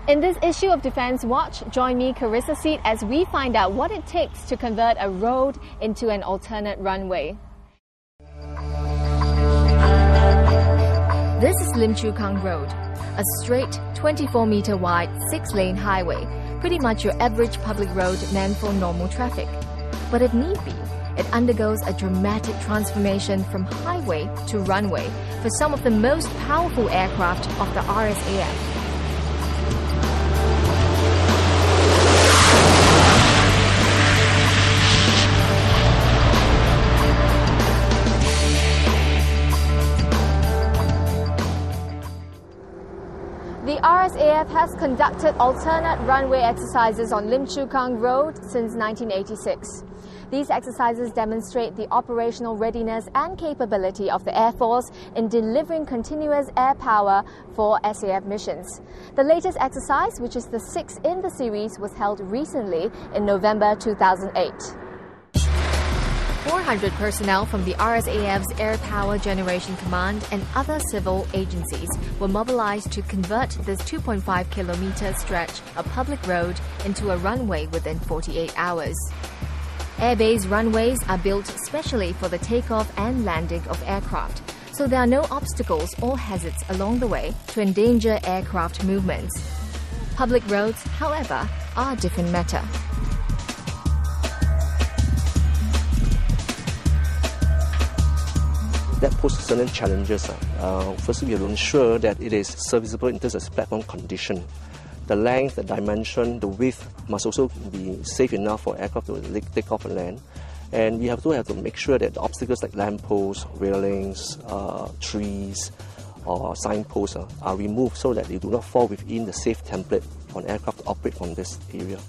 In this issue of Defence Watch, join me, Carissa Seed, as we find out what it takes to convert a road into an alternate runway. This is Lim Chu Kang Road, a straight, 24-metre wide, 6-lane highway, pretty much your average public road meant for normal traffic. But if need be, it undergoes a dramatic transformation from highway to runway for some of the most powerful aircraft of the RSAF. The RSAF has conducted alternate runway exercises on Lim Chu Kang Road since 1986. These exercises demonstrate the operational readiness and capability of the Air Force in delivering continuous air power for SAF missions. The latest exercise, which is the 6th in the series, was held recently in November 2008. 400 personnel from the RSAF's Air Power Generation Command and other civil agencies were mobilized to convert this 2.5-kilometer stretch of public road into a runway within 48 hours. Airbase runways are built specially for the takeoff and landing of aircraft, so there are no obstacles or hazards along the way to endanger aircraft movements. Public roads, however, are a different matter. That poses certain challenges. Firstly, we have to ensure that it is serviceable in terms of platform condition. The length, the dimension, the width must also be safe enough for aircraft to take off and land. And we have to make sure that the obstacles like lampposts, railings, trees, or signposts are removed so that they do not fall within the safe template for an aircraft to operate from this area.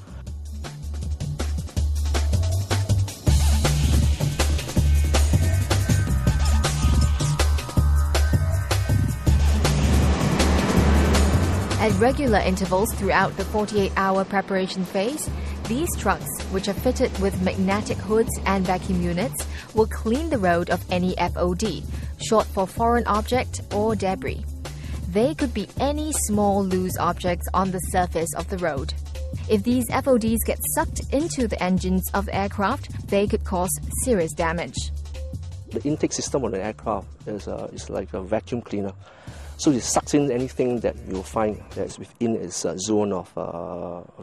At regular intervals throughout the 48-hour preparation phase, these trucks, which are fitted with magnetic hoods and vacuum units, will clean the road of any FOD, short for foreign object or debris. They could be any small loose objects on the surface of the road. If these FODs get sucked into the engines of the aircraft, they could cause serious damage. The intake system on the aircraft is like a vacuum cleaner. So it sucks in anything that you'll find that's within its zone of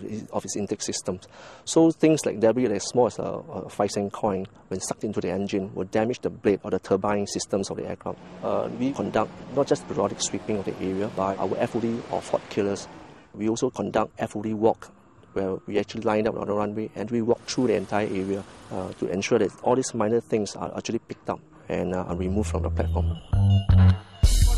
its intake systems. So things like debris as small as a 5-cent coin, when sucked into the engine, will damage the blade or the turbine systems of the aircraft. We conduct not just periodic sweeping of the area by our FOD or fault killers. We also conduct FOD walk, where we actually line up on the runway and we walk through the entire area to ensure that all these minor things are actually picked up and are removed from the platform.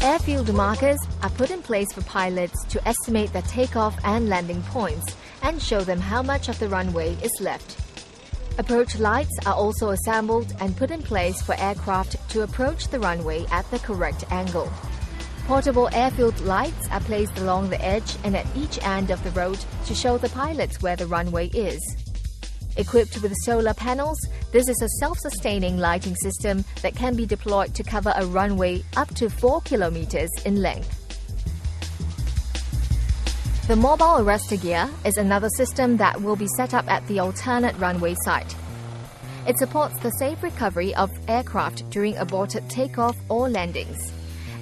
Airfield markers are put in place for pilots to estimate their takeoff and landing points and show them how much of the runway is left. Approach lights are also assembled and put in place for aircraft to approach the runway at the correct angle. Portable airfield lights are placed along the edge and at each end of the road to show the pilots where the runway is. Equipped with solar panels, this is a self-sustaining lighting system that can be deployed to cover a runway up to 4 kilometers in length. The mobile arrestor gear is another system that will be set up at the alternate runway site. It supports the safe recovery of aircraft during aborted takeoff or landings.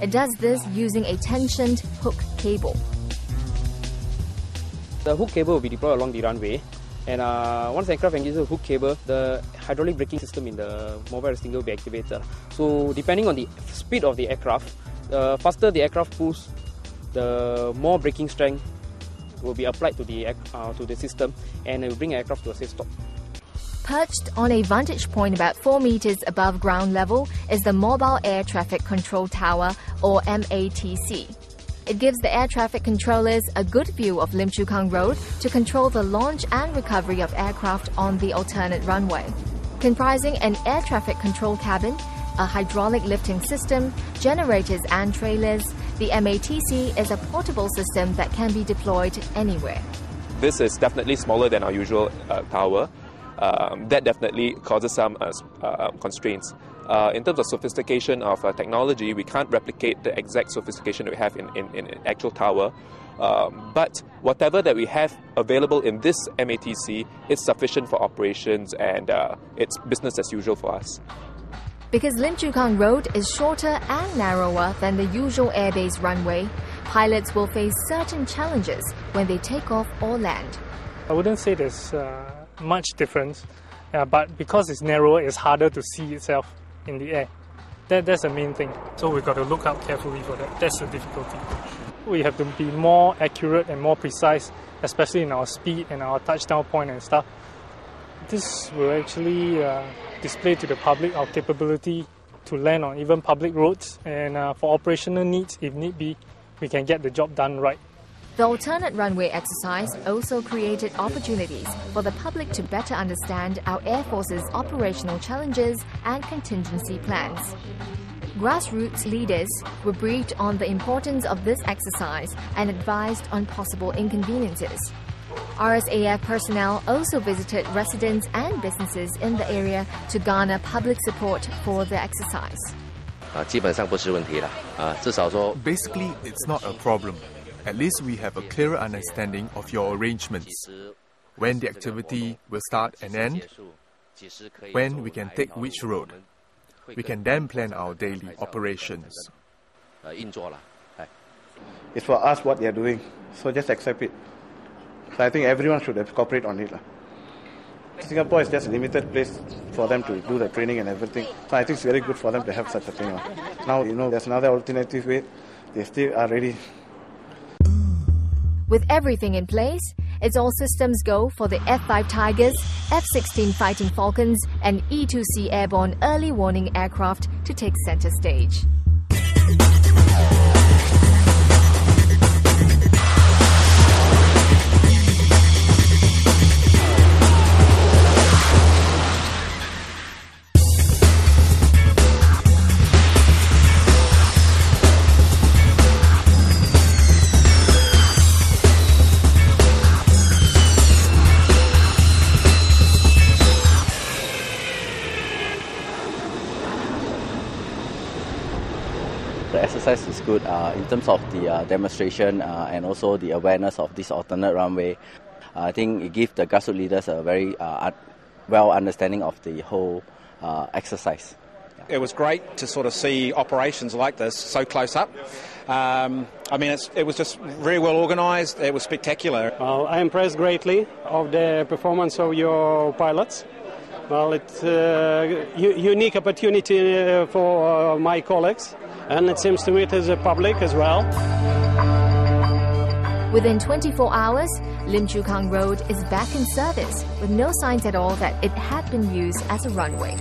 It does this using a tensioned hook cable. The hook cable will be deployed along the runway. And once the aircraft engages the hook cable, the hydraulic braking system in the mobile arresting gear will be activated. So depending on the speed of the aircraft, the faster the aircraft pulls, the more braking strength will be applied to the system, and it will bring the aircraft to a safe stop. Perched on a vantage point about 4 meters above ground level is the Mobile Air Traffic Control Tower, or MATC. It gives the air traffic controllers a good view of Lim Chu Kang Road to control the launch and recovery of aircraft on the alternate runway. Comprising an air traffic control cabin, a hydraulic lifting system, generators and trailers, the MATC is a portable system that can be deployed anywhere. This is definitely smaller than our usual tower. That definitely causes some constraints. In terms of sophistication of technology, we can't replicate the exact sophistication that we have in actual tower. But whatever that we have available in this MATC, it's sufficient for operations and it's business as usual for us. Because Lim Chu Kang Road is shorter and narrower than the usual airbase runway, pilots will face certain challenges when they take off or land. I wouldn't say there's much difference, but because it's narrower, it's harder to see itself in the air. That's the main thing. So we've got to look out carefully for that. That's the difficulty. We have to be more accurate and more precise, especially in our speed and our touchdown point and stuff. This will actually display to the public our capability to land on even public roads, and for operational needs, if need be, we can get the job done right. The alternate runway exercise also created opportunities for the public to better understand our Air Force's operational challenges and contingency plans. Grassroots leaders were briefed on the importance of this exercise and advised on possible inconveniences. RSAF personnel also visited residents and businesses in the area to garner public support for the exercise. Basically, it's not a problem. At least we have a clearer understanding of your arrangements. When the activity will start and end, when we can take which road. We can then plan our daily operations. It's for us what they are doing, so just accept it. So I think everyone should cooperate on it. Singapore is just a limited place for them to do the training and everything. So I think it's very good for them to have such a thing. Now, there's another alternative way. They still are ready. With everything in place, it's all systems go for the F-5 Tigers, F-16 Fighting Falcons and E-2C airborne early warning aircraft to take center stage. The exercise is good in terms of the demonstration and also the awareness of this alternate runway. I think it gives the grassroots leaders a very well understanding of the whole exercise. It was great to sort of see operations like this so close up. It was just very well organised. It was spectacular. Well, I am impressed greatly of the performance of your pilots. Well, it's a unique opportunity for my colleagues, and it seems to me it is a public as well. Within 24 hours, Lim Chu Kang Road is back in service with no signs at all that it had been used as a runway.